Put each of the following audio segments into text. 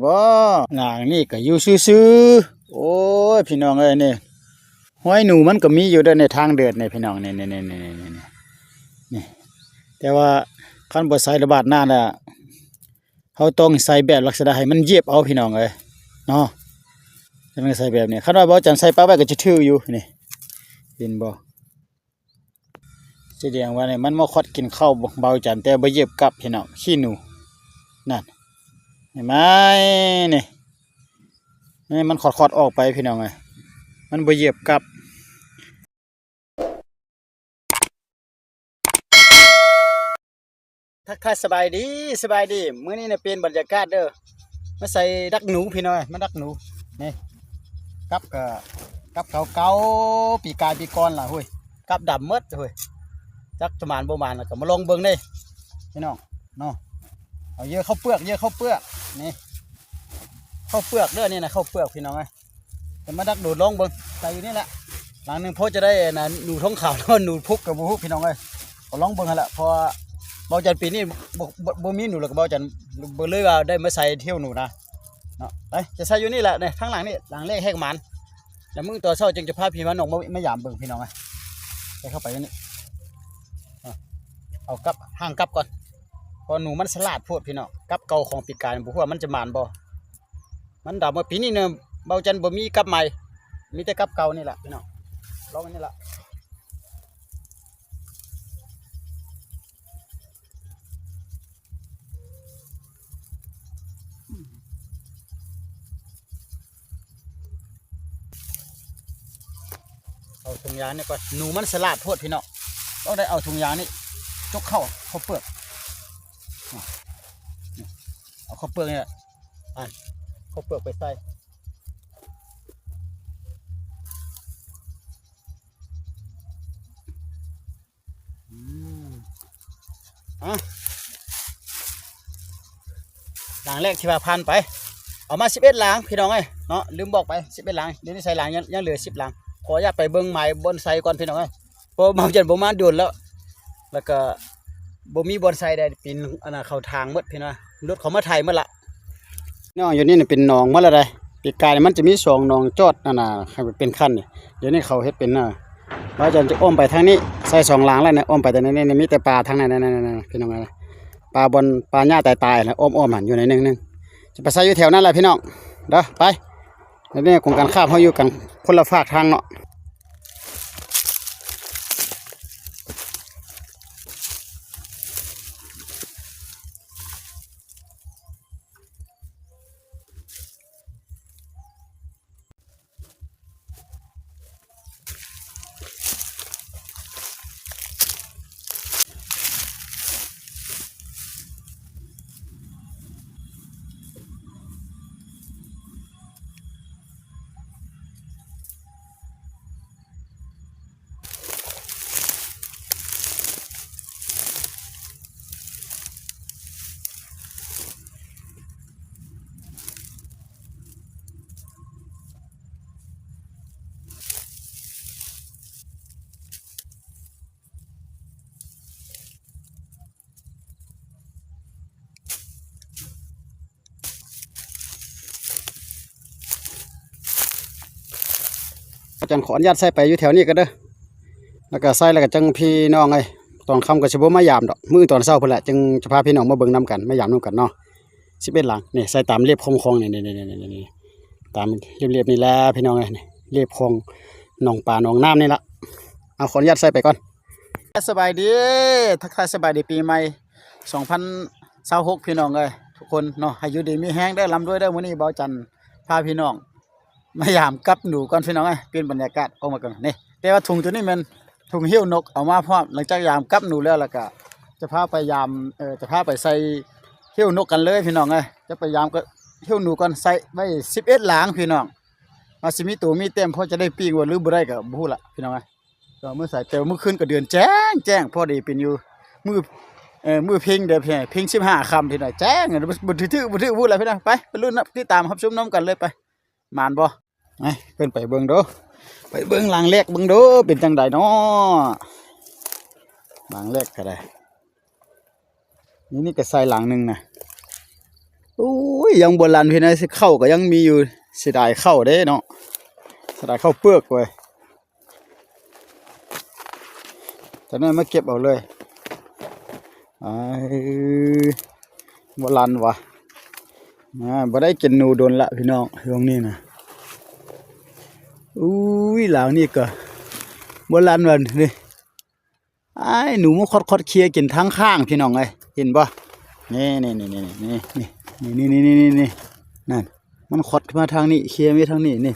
บ่หลังนี่ก็อยู่ซื่อๆโอ้ยพี่น้องเอ้ยนี่ห้อยหนูมันก็มีอยู่เด้อในทางเดินนี่พี่น้องนี่นี่แต่ว่าคันบ่ใส่ระบาดน้าน่ะเฮาต้องใส่แบบลักษณะให้มันเหยียบเอาพี่น้องเอ้ยเนาะจังใส่แบบนี้คันว่าบ่จันใส่ปลาไว้ก็จะถืออยู่นี่เห็นบ่แสดงว่านี่มันมาคอดกินข้าวเบาจันแต่บ่เหยียบกลับพี่น้องขี้หนูนั่นเห็นไหมนี่นี่มันขอดออกไปพี่น้องเอ้ยมันบ่เหยียบกลับทักทายสบายดีมื้อนี้เนี่ยเป็นบรรยากาศเด้อมาใส่ดักหนูพี่น้อยมาดักหนูนี่กับเก่าปีกายปีก่อนล่ะเฮ้ยกับดำหมดเฮ้ยจักประมาณบ่มาณแล้วก็มาลองเบิ่งเด้พี่น้องเนาะเอาเยอะเข้าเปลือกนี่เข้าเปลือกเด้อนี่นะเข้าเปลือกพี่น้องเอ้ยจะมาดักดูลองเบิ่งใส่อยู่นี่แหละหลังนึงพอจะได้นะหนูท้องขาวแล้วหนูพุกกับบ่พุกพี่น้องเอ้ยก็ลองเบิ่งหั่นละพอเบาจันปีนี้บ่มีหนูแล้วก็เบาจันบ่เลยว่าได้มาใส่เที่ยวหนูนะเนาะไปจะใส่อยู่นี่แหละเนี่ยข้างหลังนี่หลังเลขแหกมันแล้วมึงตัวเช้าจึงจะพาพี่มาน้องมาหยามเบิ่งพี่น้องไปเข้าไปนี่เอากับห่างกับก่อนพอหนูมันสลัดโพดพี่น้องกับเก่าของปีกายบ่ฮู้ว่ามันจะหมานบ่มันดำว่าปีนี้เนี่ยเบาจันบ่มีกับใหม่มีแต่กับเก่านี่แหละพี่น้องลองอันนี้ละเอาถุงยางนี่ก่อนหนูมันสลัดโพดพี่น้องต้องได้เอาถุงยางนี่จกเข้าเปลือกเอาเข้าเปลือกนี่แหละเข้าเปลือกไปใส่หลังแรกที่ว่าพันไปเอามา11หลังพี่น้องเอ้ยเนาะลืมบอกไป11หลังเดี๋ยวนี้ใส่หลังยังเหลือ10หลังขออนุญาตไปเบิ่งไม้บอนไซก่อนพี่น้องเอ้ยเพราะมันจะบ่มาโดนแล้วก็บ่มีบอนไซได้ปีนอันน่ะเข้าทางหมดพี่น้องรถเขามาไถหมดละน้องอยู่นี่เป็นหนองหมดแล้วได้ปีกายมันจะมี2หนองจอดนั่นน่ะเป็นคันนี่เดี๋ยวนี้เขาเฮ็ดเป็นว่าจะอ้อมไปทางนี้ใส่2หลังแล้วเนี่ยอ้อมไปแต่นี่มีแต่ปลาทางนั้นพี่น้องปลาบนปลาหญ้าตายๆนะอ้อมหันอยู่ในนึงจะไปใส่อยู่แถวนั้นแหละพี่น้องเด้อไปแล้วนี่ของการข้ามเขาอยู่กันคนละฝากทางเนาะอาจารย์ขออนุญาตใส่ไปอยู่แถวนี้ก็เด้อแล้วก็ใส่แล้วก็จังพี่น้องตอนค่ำก็สิบ่มายามดอกมื้อตอนเช้าพุ่นแหละจึงจะพาพี่น้องมาเบิ่งนํกันมายามนํกันเนาะ11หลังนี่ใส่ตามเรียบคลองนี่ตามเรียบนี่แหละพี่น้องนี่เรียบคลองหนองป่าหนองน้ำนี่ละเอาขออนุญาตใส่ไปก่อนสบายดีทักทายสบายดีปีใหม่2026พี่น้องทุกคนเนาะให้อยู่ดีมีแฮงได้ร่ำรวยได้มื้อนี้เบาจันพาพี่น้องมายามกับหนูก่อนพี่น้องเปลี่ยนบรรยากาศออกมาก่อนนี่แต่ว่าถุงตัวนี้มันถุงเหี้ยวนกเอามาพร้อมหลังจากยามกับหนูแล้วก็จะพาไปยามจะพาไปใส่เหี้ยวนกกันเลยพี่น้องจะไปยามก็เหี้ยวหนูก่อนใส่ไว้11หลังพี่น้องมาสิมีตัวมีเต็มพอจะได้ปิ้งว่าหรือบ่ได้ก็บ่ฮู้ละพี่น้องก็มื้อใส่แต่มื้อคืนก็เดือนแจ้งพอดีเป็นอยู่มื้อเพ็งเด้อเพ็ง15ค่ำพี่น้องแจ้งบ่ถือพูดแล้วพี่น้องไปลุ้นนะติดตามรับชมน้ำกันเลยไปมานบ่เพิ่นไปเบิ่งดูไปเบิ่งหลังแรกเบิ่งดูเป็นจังไดเนาะหลังแรกก็ได้นี่ก็ใส่หลังนึงนะ โอ้ยยังโบราณพี่น้อยสิเข้าก็ยังมีอยู่เสียดายเข้าเด้เนาะเสียดายเข้าเปลือกเว้ยแต่นั่นมาเก็บเอาเลยไอ้โบราณวะบ่ได้กินหนูโดนละพี่น้องช่วงนี้นะอุ้ยหลังนี่ก็โบราณวันนี่ไอ้หนูมันคดเคลียกินทั้งข้างพี่น้องเลยเห็นปะนี่นั่นมันคดมาทางนี้เคลียไม่ทางนี้นี่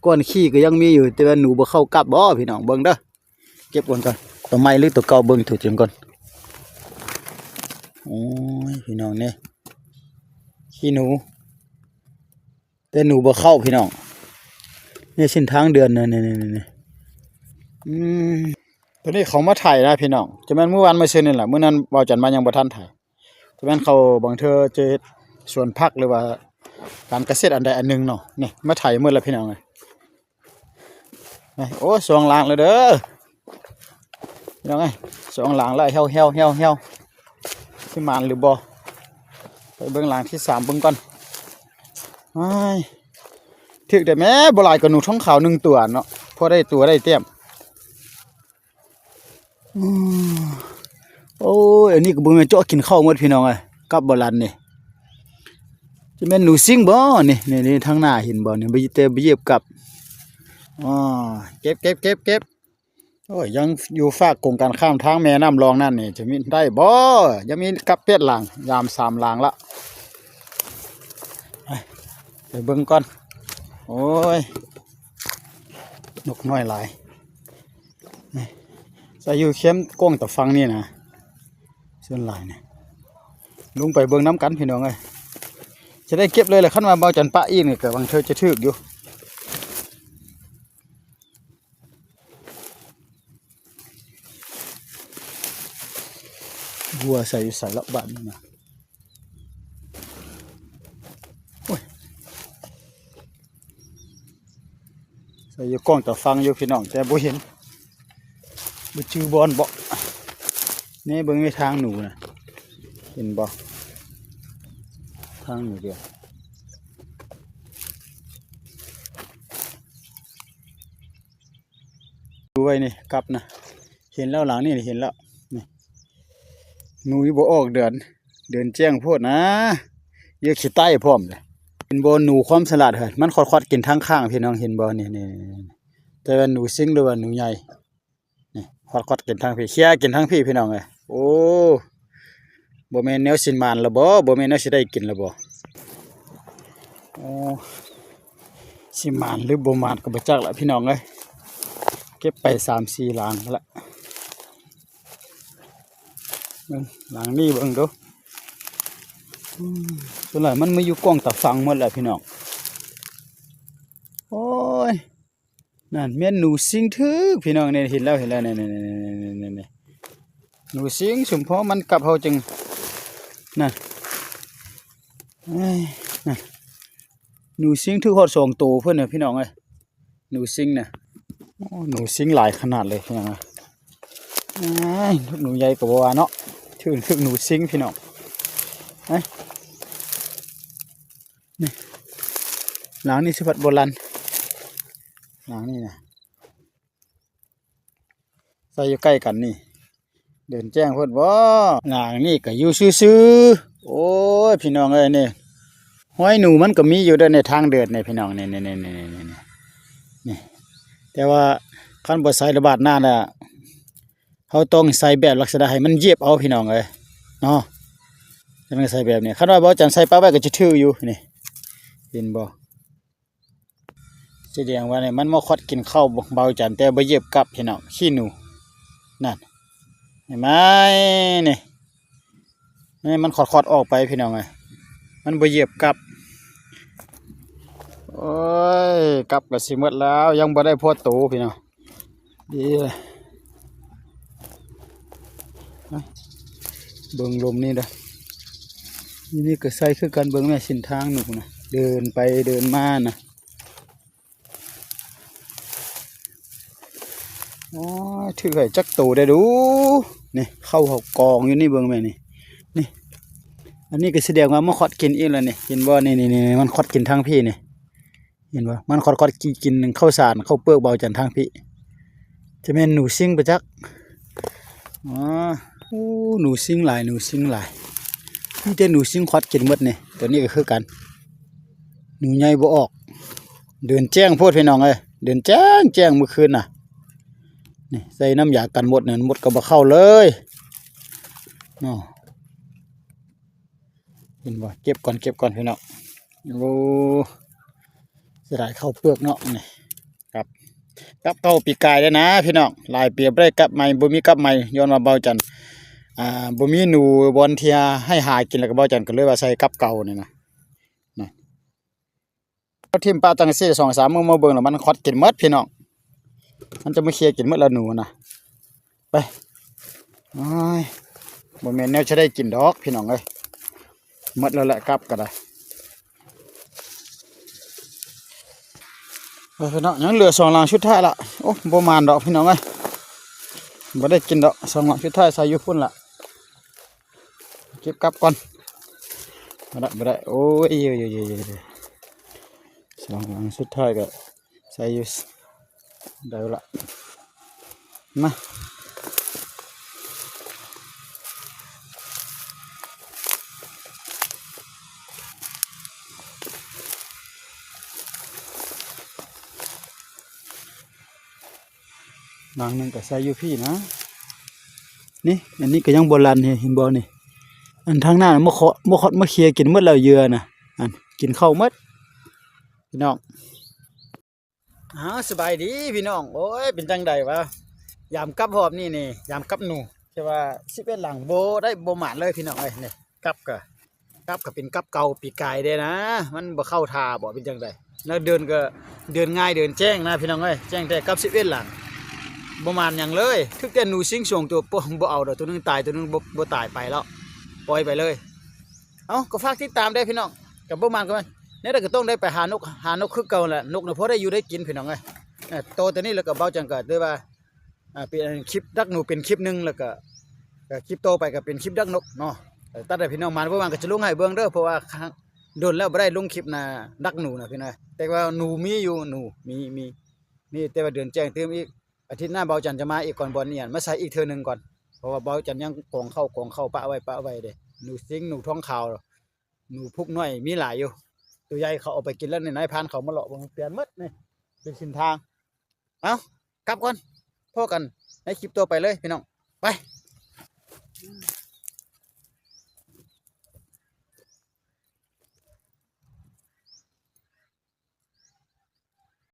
ก้อนขี้ก็ยังมีอยู่แต่ว่าหนูบ่เข้ากลับบ่พี่น้องเบิ่งเด้อเก็บก่อนตัวใหม่หรือตัวเก่าเบิ่งถูกจังก่อนโอ้ยพี่น้องนี่ขี้หนูแต่หนูบ่เข้าพี่น้องนี่เส้นทางเดือนนี่ตัวนี้เขามาถ่ายนะพี่น้องจะแม่นเมื่อวานมาเชิญนี่แหละเมื่อนั้นเบาจันมายังบ่ทันถ่ายจะแม่นเขาบางเธอเจอสวนผักหรือว่าการเกษตรอันใดอันหนึ่งเนาะนี่มาถ่ายเมื่อแล้วพี่น้องเลยโอ้สองหลังเลยเด้อพี่น้องไงสองหลังแล้วเฮียวที่มานหรือบ่ไปเบื้องหลังที่สามเบื้องก่อนถึกแต่แม่บ่หลายกว่าหนูท้องขาว1ตัวเนาะพอได้ตัวได้เต็มโอ้ยอันนี้ก็บ่แม่นเจาะกินข้าวหมดพี่น้องเอ้ยกับบ่ลันนี่จะแม่นหนูซิงบ่นี่ทางหน้าเห็นบ่นี่บ่เหยียบกับเก็บโอ้ยยังอยู่ฝากกงการข้ามทางแม่น้ำรองนั่นนี่จะมีได้บ่ยังมีกับเป็ดหลังยาม3หลังละไปเบิ่งก่อนโอ้ยนกน้อยหลายใส่อยู่เข้มก้งแต่ฟังนี่นะเส้นลายเนี่ยลุงไปเบิ่งน้ำกันพี่น้องเอ้ยจะได้เก็บเลยแหละขั้นมาเบาจันปะอีกเนี่ยเกิดบางเธอจะถึกอยู่บัวใส่ละบาทนี่นะใส่อยู่ก้องแต่ฟังอยู่พี่น้องแต่บ่เห็นบ่จือบอลบ่นี่เบิ่งในทางหนูนะเห็นบ่ทางหนูเดียวดูไว้นี่กลับนะเห็นแล้วหลังนี่เห็นแล้วนี่หนูอยู่บ่ออกเดินแจ้งโพดนะเยอะขี้ใต้พร้อมเลยเป็นบ่หนูความฉลาดเหรอมันคอดกินทางข้างพี่น้องเห็นบ่นี่แต่ว่าหนูซิงหรือว่าหนูใหญ่นี่คอดกินทางพี่เคี้ยกินทางพี่พี่น้องเลยโอ้บ่แม่นแนวสินมานละบ่แม่นแนวสิได้กินละบ่โอ้สิมานหรือบ่มานก็บ่จักละพี่น้องเอ้ยเก็บไป3-4หลังละหลังนี้เบิ่งดูส่วนใหญ่มันมาอยู่กล้องตะฟังหมดแหละพี่น้องโอ้ยนั่นแม่นหนูสิงทึกพี่น้องเนี่ยเห็นแล้วนี่หนูสิงสมพอมันกลับเฮาจึงนั่นหนูสิงทึกฮอด2ตัวเพิ่นน่ะพี่น้องเอ้ยหนูสิงน่ะหนูสิงหลายขนาดเลยพี่น้องเอ้ยหนูใหญ่กว่าเนาะถึงหนูสิงพี่น้องนี่หลังนี่สิพัดโบราณหลังนี่นะใส่อยู่ใกล้กันนี่เดินแจ้งเพิ่นบ่หลังนี่ก็อยู่ซื่อๆโอ้ยพี่น้องเอ้ยนี่ห้อยหนูมันก็มีอยู่ในทางเดินนี่พี่น้องนี่แต่ว่าคันบ่ใส่ระบาดหน้าน่ะเฮาต้องใส่แบบลักษณะให้มันเหยียบเอาพี่น้องเอ้ยเนาะจังใส่แบบนี้คันว่าบ่จังใส่ปะไว้ก็จะถืออยู่นี่เห็นบ่แสดงว่าเนี่ยมันมาคดกินข้าวเบาจันแต่บ่เหยียบกับพี่น้องขี้หนูนั่นเห็นไหมนี่มันคดออกไปพี่น้องไงมันบ่เหยียบกับโอ้ยกับก็สิหมดแล้วยังบ่ได้พอโตพี่น้องดีเบิ่งลมนี่เด้อนี่ก็ใส่คือกันเบิ่งแม่เส้นทางหนูนะเดินไปเดินมานะโอ้ยถือไข่จักโตได้ดูนี่เข้ากองอยู่นี่เบิ่งแม่นี่ อันนี้ก็แสดงว่ามันขอดกินอีกแล้วนี่เห็นบ่นี่มันขอดกินทางพี่นี่เห็นบ่มันขอดกินข้าวสารข้าวเปลือกเบาจันทางพี่จะแม่นหนูซิ่งไปจักอ๋อโอ้หนูซิ่งหลายมีแต่หนูซิ่งขอดกินหมดนี่ตัวนี้ก็คือกันหนูใหญ่บ่ออกเดินแจ้งโพดพี่น้องเอ้ยเดินแจ้งเมื่อคืนน่ะนี่ใส่น้ำยากันหมดเนี่ยหมดก็บ่เข้าเลยเนาะเห็นบ่เก็บก่อนพี่น้องโอ้เสียดายข้าวเปลือกเนาะนี่ครับกับเก่าปีกายได้นะพี่น้องลายเปรียบได้กับใหม่บ่มีกับใหม่ย้อนมาเบาจันบ่มีหนูบอลเทียให้หากินแล้วก็เบาจันก็เลยว่าใส่กับเก่านี่นะทิมปลาจังซี่2-3 มื้อมาเบิ่งแล้วมันคอดกินหมดพี่น้องมันจะมาเคลียร์กินหมดแล้วหนูนะไปอ้ายบ่แม่นแนวจะได้กินดอกพี่น้องเอ้ยหมดแล้วแหละกลับก็ได้พี่น้องยังเหลือ2 หลังชุดท้ายละโอ้บ่มานดอกพี่น้องเอ้ยบ่ได้กินดอก2 หลังชุดท้ายใส่อยู่พุ่นละเก็บกลับก่อนบ่ได้โอ้ย2 หลังชุดท้ายก็ใส่อยู่ได้ละมาหลังนึงก็ใส่อยู่พี่นะนี่อันนี้ก็ยังโบราณเห็นบ่นี่อันทางหน้ามาเคลียร์กินหมดแล้วเหยื่อนะอันกินข้าวหมดพี่น้องสบายดีพี่น้องโอ้ยเป็นจังใดวะยามกับหอบนี่ยามกับหนูใช่ว่า11 หลังโบได้โบหมาดเลยพี่น้องเอ้ยนี่กับก็เป็นกับเก่าปีกายเด้นะมันบ่เข้าท่าบ่เป็นจังใดแล้วเดินก็เดินง่ายเดินแจ้งนะพี่น้องเอ้ยแจ้งแต่กับ11 หลังบ่มานหยังเลยทึกแต่หนูซิงส่งตัวบ่เอาดอกตัวนึงตายตัวนึงบ่ตายไปแล้วปล่อยไปเลยก็ฝากติดตามได้พี่น้องกับบ่มานก็มันเนี่ยเราก็ต้องได้ไปหานกคือเก่าแหละนกเนี่ยพอได้อยู่ได้กินพี่น้องเอ้ยโตตัวนี้แล้วก็เบาจังก็ด้วยว่าเป็นคลิปดักหนูเป็นคลิปนึงแล้วก็คลิปโตไปก็เป็นคลิปดักนกเนาะตัดได้พี่น้องมาบ่มานก็จะลงให้เบิ่งเด้อเพราะว่าโดนแล้วบ่ได้ลงคลิปนะดักหนูนะพี่น้องแต่ว่าหนูมีอยู่หนูมีนี่แต่ว่าเดือนแจ้งเติมอีกอาทิตย์หน้าเบาจันจะมาอีกก่อนบอลเนี่ยมาใส่อีกเทื่อนึงก่อนเพราะว่าเบาจันยังกองเข้าปะไว้เด้หนูซิงหนูท้องขาวหนูพุกน้อยมีหลายอยู่ตัวใหญ่เขาเอาไปกินแล้วในนายพานเขามาหลอกเปลี่ยนมัดนี่เป็นสินทางกลับก่อนพ่อกันในคลิปตัวไปเลยพี่น้องไป